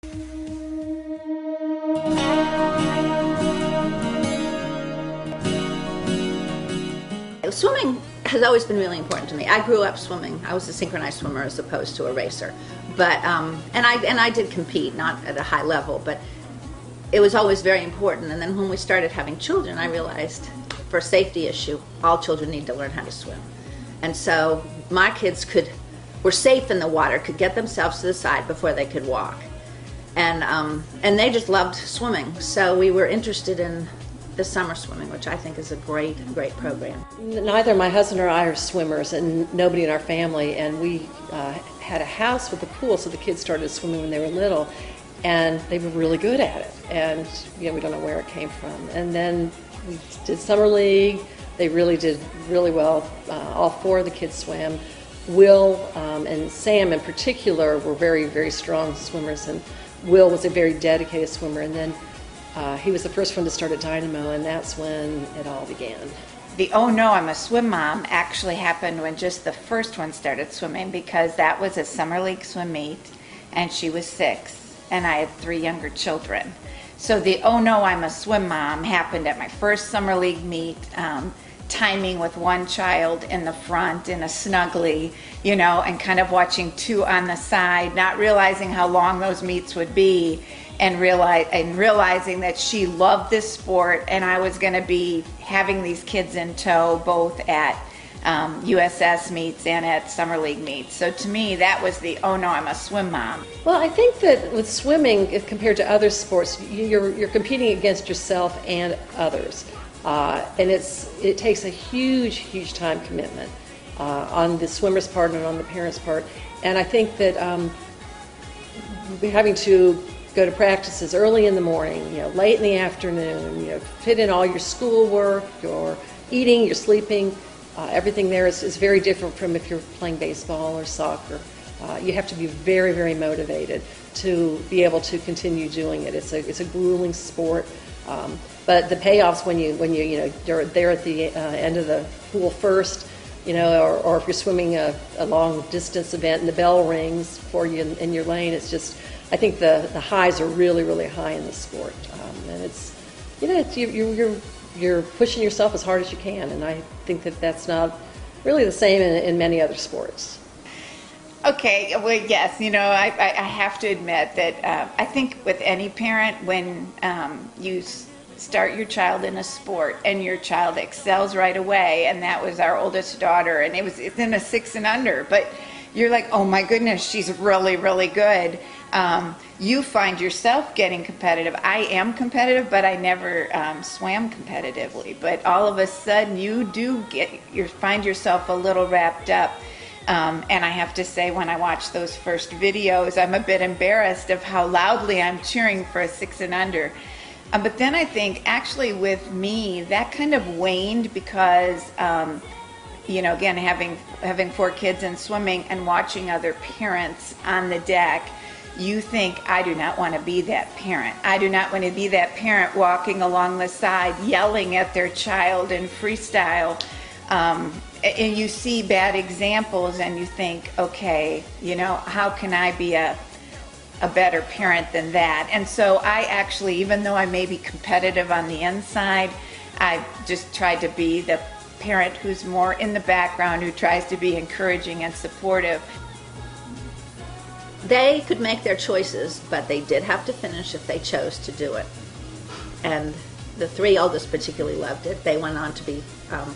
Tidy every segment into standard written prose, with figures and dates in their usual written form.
Swimming has always been really important to me. I grew up swimming. I was a synchronized swimmer as opposed to a racer, but and I did compete, not at a high level, but it was always very important. And then when we started having children, I realized, for a safety issue, all children need to learn how to swim. And so my kids were safe in the water, could get themselves to the side before they could walk, and they just loved swimming. So we were interested in the summer swimming, which I think is a great program. Neither my husband or I are swimmers, and nobody in our family, and we had a house with a pool, so the kids started swimming when they were little, and they were really good at it, and we don't know where it came from. And then we did summer league. They really did really well. All four of the kids swam. Will and Sam in particular were very, very strong swimmers, and Will was a very dedicated swimmer, and then he was the first one to start at Dynamo, and that's when it all began. The "Oh no, I'm a swim mom" actually happened when just the first one started swimming, because that was a summer league swim meet, and she was 6, and I had 3 younger children. So the "Oh no, I'm a swim mom" happened at my first summer league meet, timing with one child in the front in a snuggly, and kind of watching 2 on the side, not realizing how long those meets would be. And realizing that she loved this sport, and I was going to be having these kids in tow both at USS meets and at Summer League meets. So to me, that was the "Oh no, I'm a swim mom." Well, I think that with swimming, if compared to other sports, you're competing against yourself and others, and it takes a huge time commitment on the swimmer's part and on the parent's part. And I think that having to go to practices early in the morning, late in the afternoon, fit in all your schoolwork, your eating, your sleeping, everything there is very different from if you're playing baseball or soccer. You have to be very, very motivated to be able to continue doing it. It's a grueling sport, but the payoffs when you're there at the end of the pool first, or if you're swimming a long distance event and the bell rings for you in your lane, it's just, I think the highs are really, really high in the sport, and it's you're pushing yourself as hard as you can, and I think that's not really the same in many other sports. Okay, well, yes, I have to admit that I think with any parent, when you start your child in a sport and your child excels right away, and that was our oldest daughter, and it's in a 6 and under, but you're like, oh my goodness, she's really, really good. You find yourself getting competitive. I am competitive, but I never swam competitively. But all of a sudden, you find yourself a little wrapped up. And I have to say, when I watch those first videos, I'm a bit embarrassed of how loudly I'm cheering for a 6 and under. But then I think, actually, with me, that kind of waned because, again, having 4 kids and swimming and watching other parents on the deck, you think, I do not want to be that parent. I do not want to be that parent walking along the side yelling at their child in freestyle. And you see bad examples and you think, okay, how can I be a better parent than that? And so I actually, even though I may be competitive on the inside, I just tried to be the parent who's more in the background, who tries to be encouraging and supportive. They could make their choices, but they did have to finish if they chose to do it. And the 3 oldest particularly loved it. They went on to be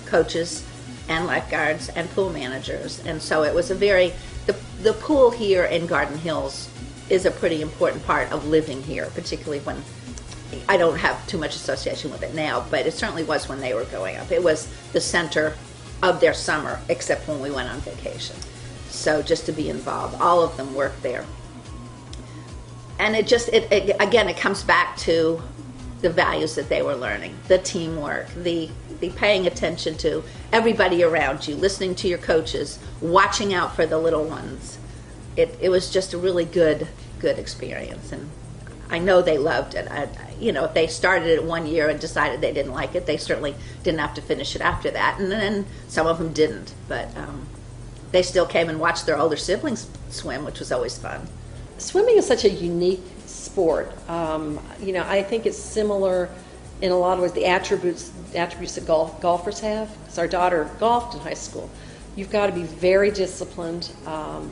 coaches and lifeguards and pool managers. And so it was the pool here in Garden Hills is a pretty important part of living here, particularly when, I don't have too much association with it now, but it certainly was when they were growing up. It was the center of their summer, except when we went on vacation. So just to be involved, all of them worked there. And it comes back to the values that they were learning, the teamwork, the paying attention to everybody around you, listening to your coaches, watching out for the little ones. It was just a really good experience, and I know they loved it. If they started it 1 year and decided they didn't like it, they certainly didn't have to finish it after that, and then some of them didn't, but they still came and watched their older siblings swim, which was always fun. Swimming is such a unique sport. I think it's similar in a lot of ways, the attributes that golfers have. So our daughter golfed in high school. You've got to be very disciplined.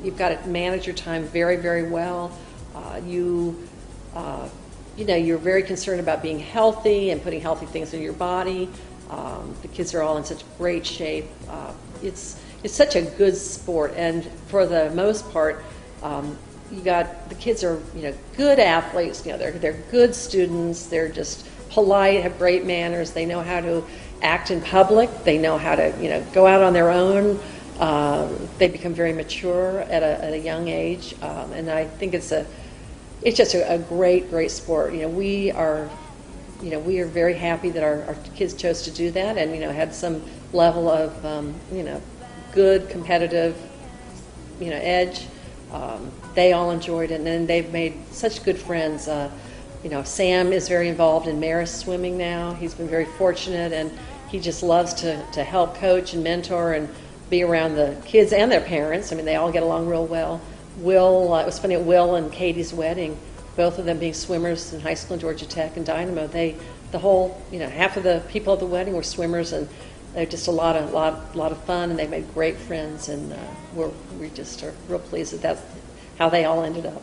You've got to manage your time very, very well. You're very concerned about being healthy and putting healthy things in your body. The kids are all in such great shape. It's such a good sport, and for the most part, the kids are good athletes. They're good students. They're just polite, have great manners. They know how to act in public. They know how to go out on their own. They become very mature at a young age, and I think it's just a great sport. We are very happy that our kids chose to do that, and had some level of good competitive edge. They all enjoyed it, and then they've made such good friends. Sam is very involved in Maris swimming now. He's been very fortunate, and he just loves to help coach and mentor and be around the kids and their parents. I mean, they all get along real well. Will, it was funny at Will and Katie's wedding, both of them being swimmers in high school in Georgia Tech and Dynamo. Half of the people at the wedding were swimmers, and they're just a lot of fun, and they made great friends, and we just are real pleased that that's how they all ended up.